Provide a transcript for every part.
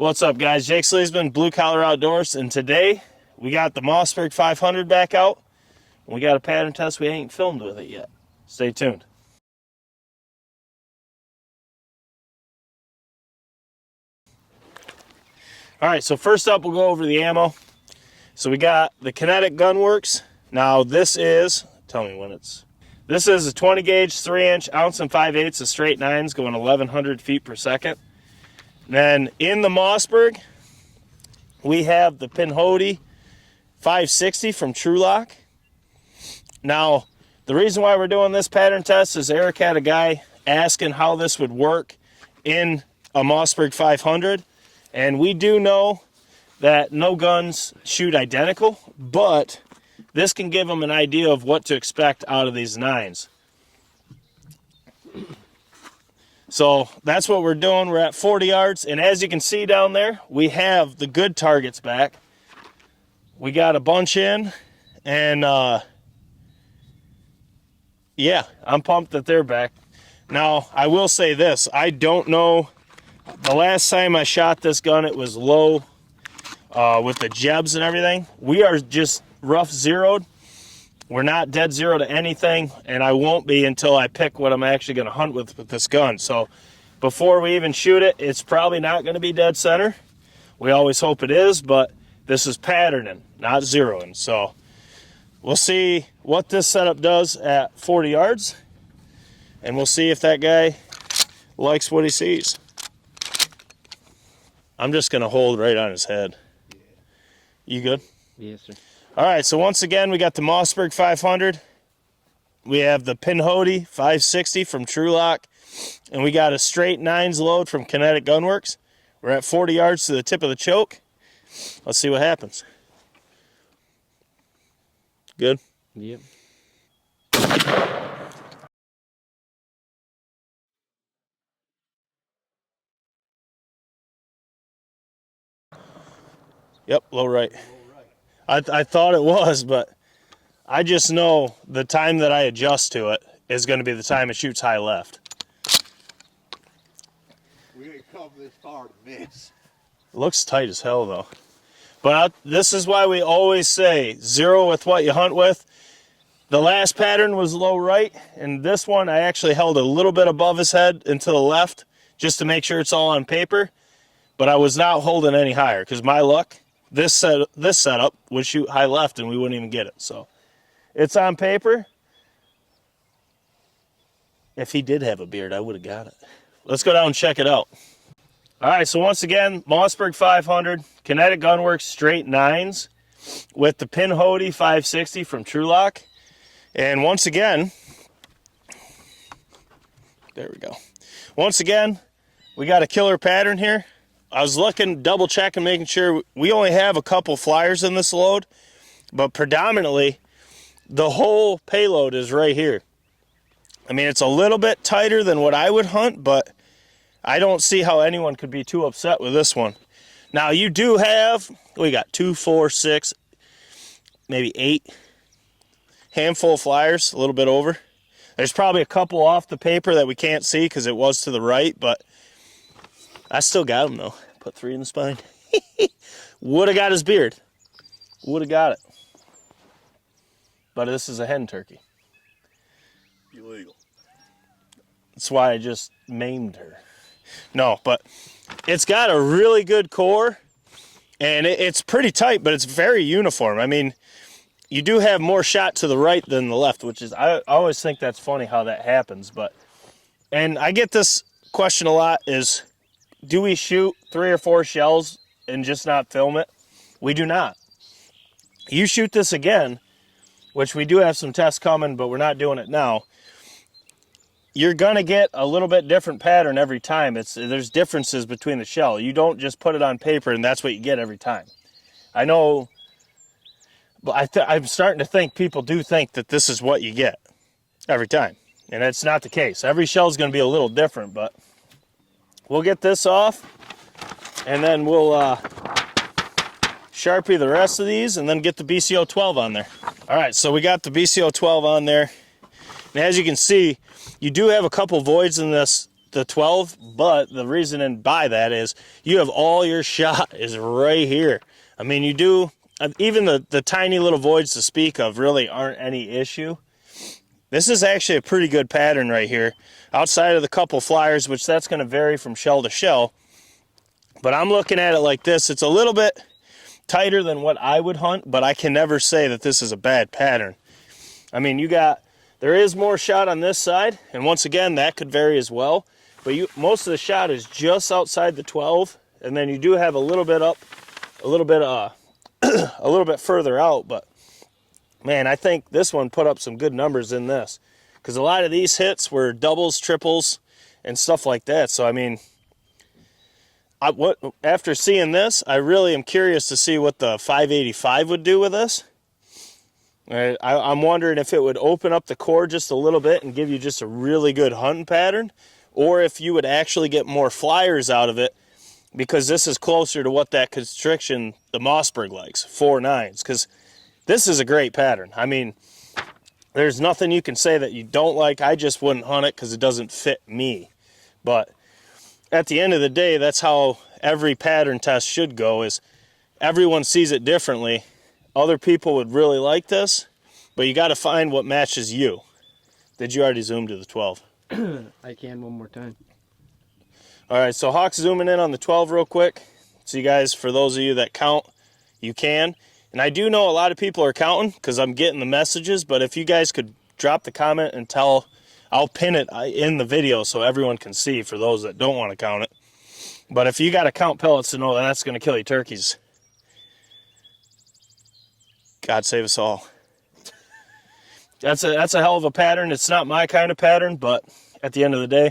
What's up, guys? Jake Sleesman, Blue Collar Outdoors, and today we got the Mossberg 500 back out. We got a pattern test we ain't filmed with it yet. Stay tuned. Alright, so first up we'll go over the ammo. So we got the KINETIC GUNWERKS. Now this is, tell me when it's, this is a 20 gauge 3-inch ounce and 5/8 of straight 9s going 1100 feet per second. Then in the Mossberg, we have the Pinhoti 560 from TRULOCK. Now, the reason why we're doing this pattern test is Eric had a guy asking how this would work in a Mossberg 500. And we do know that no guns shoot identical, but this can give them an idea of what to expect out of these 9s. So that's what we're doing. We're at 40 yards, and as you can see down there, we have the good targets back. We got a bunch in, and yeah, I'm pumped that they're back. Now, I will say this. I don't know. The last time I shot this gun, it was low with the jebs and everything. We are just rough zeroed. We're not dead zero to anything, and I won't be until I pick what I'm actually going to hunt with this gun. So before we even shoot it, it's probably not going to be dead center. We always hope it is, but this is patterning, not zeroing. So we'll see what this setup does at 40 yards, and we'll see if that guy likes what he sees. I'm just going to hold right on his head. You good? Yes, sir. All right, so once again, we got the Mossberg 500. We have the Pinhoti 560 from TRULOCK. And we got a straight 9s load from KINETIC GUNWERKS. We're at 40 yards to the tip of the choke. Let's see what happens. Good? Yep. Yep, low right. I thought it was, but I just know the time that I adjust to it is going to be the time it shoots high left. We ain't come this far to miss. It looks tight as hell, though. But this is why we always say zero with what you hunt with. The last pattern was low right, and this one I actually held a little bit above his head and to the left just to make sure it's all on paper. But I was not holding any higher because my luck, this setup would shoot high left and we wouldn't even get it. So it's on paper. If he did have a beard, I would have got it. Let's go down and check it out. All right, so once again, Mossberg 500, KINETIC GUNWERKS straight 9s with the Pinhoti 560 from TRULOCK. And once again, there we go. Once again, we got a killer pattern here. I was looking, double checking, making sure we only have a couple flyers in this load, but predominantly the whole payload is right here. I mean, it's a little bit tighter than what I would hunt, but I don't see how anyone could be too upset with this one. Now, you do have, we got 2, 4, 6, maybe 8 handful of flyers, a little bit over. There's probably a couple off the paper that we can't see because it was to the right, but I still got him, though. Put 3 in the spine. Would have got his beard. Would have got it. But this is a hen turkey. Illegal. That's why I just maimed her. No, but it's got a really good core, and it's pretty tight, but it's very uniform. I mean, you do have more shot to the right than the left, which is, I always think that's funny how that happens. But, and I get this question a lot is, do we shoot 3 or 4 shells and just not film it? We do not. You shoot this again, which we do have some tests coming, but we're not doing it now. You're going to get a little bit different pattern every time. There's differences between the shell. You don't just put it on paper and that's what you get every time. I know, but I'm starting to think people do think that this is what you get every time. And it's not the case. Every shell is going to be a little different, but we'll get this off, and then we'll Sharpie the rest of these, and then get the BCO 12 on there. All right, so we got the BCO 12 on there. And as you can see, you do have a couple voids in this the 12, but the reason by that is you have all your shot is right here. I mean, you do, even the tiny little voids to speak of really aren't any issue. This is actually a pretty good pattern right here. Outside of the couple flyers, which that's going to vary from shell to shell. But I'm looking at it like this. It's a little bit tighter than what I would hunt, but I can never say that this is a bad pattern. I mean, there is more shot on this side, and once again, that could vary as well. But most of the shot is just outside the 12, and then you do have a little bit up, a little bit further out, but man, I think this one put up some good numbers in this, because a lot of these hits were doubles, triples, and stuff like that. So I mean, after seeing this, I really am curious to see what the 585 would do with this. I'm wondering if it would open up the core just a little bit and give you just a really good hunting pattern, or if you would actually get more flyers out of it, because this is closer to what that constriction the Mossberg likes, 4.9s, because this is a great pattern. I mean, there's nothing you can say that you don't like. I just wouldn't hunt it because it doesn't fit me. But at the end of the day, that's how every pattern test should go, is everyone sees it differently. Other people would really like this, but you got to find what matches you. Did you already zoom to the 12? I can one more time. All right, so Hawk's zooming in on the 12 real quick. So you guys, for those of you that count, you can. And I do know a lot of people are counting because I'm getting the messages, but if you guys could drop the comment and tell, I'll pin it in the video so everyone can see for those that don't want to count it. But if you got to count pellets to know that that's going to kill your turkeys, God save us all. That's a hell of a pattern. It's not my kind of pattern, but at the end of the day,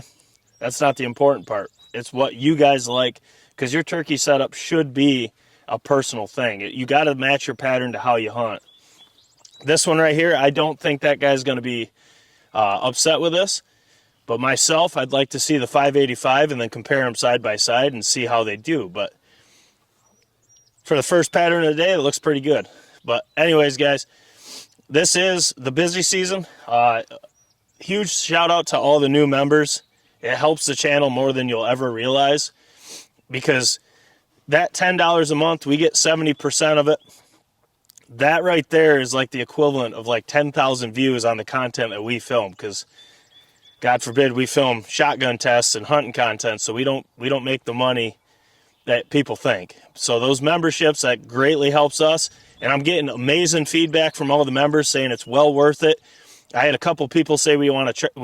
that's not the important part. It's what you guys like, because your turkey setup should be a personal thing. You got to match your pattern to how you hunt. This one right here, I don't think that guy's going to be upset with this. But myself, I'd like to see the 585 and then compare them side by side and see how they do. But for the first pattern of the day, it looks pretty good. But anyways, guys, this is the busy season. Huge shout out to all the new members. It helps the channel more than you'll ever realize, because that $10 a month, we get 70% of it. That right there is like the equivalent of like 10,000 views on the content that we film, because God forbid we film shotgun tests and hunting content, so we don't make the money that people think. So those memberships, that greatly helps us, and I'm getting amazing feedback from all the members saying it's well worth it. I had a couple people say we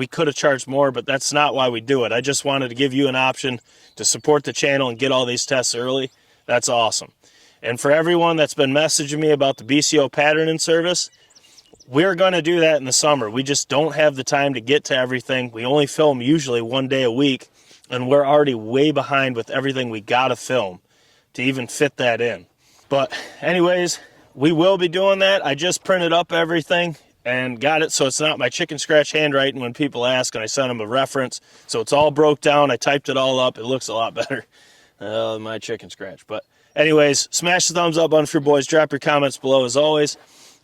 could have charged more, but that's not why we do it. I just wanted to give you an option to support the channel and get all these tests early. That's awesome. And for everyone that's been messaging me about the BCO patterning service, we're going to do that in the summer. We just don't have the time to get to everything. We only film usually one day a week, and we're already way behind with everything we got to film to even fit that in. But anyways, we will be doing that. I just printed up everything and got it so it's not my chicken scratch handwriting when people ask, and I sent them a reference. So it's all broke down. I typed it all up. It looks a lot better than my chicken scratch. But anyways, smash the thumbs up button for your boys. Drop your comments below as always.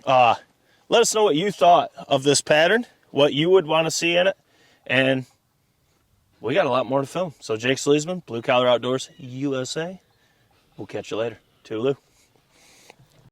Let us know what you thought of this pattern, what you would want to see in it, and we got a lot more to film. So Jake Sleesman, Blue Collar Outdoors USA. We'll catch you later. Toodaloo.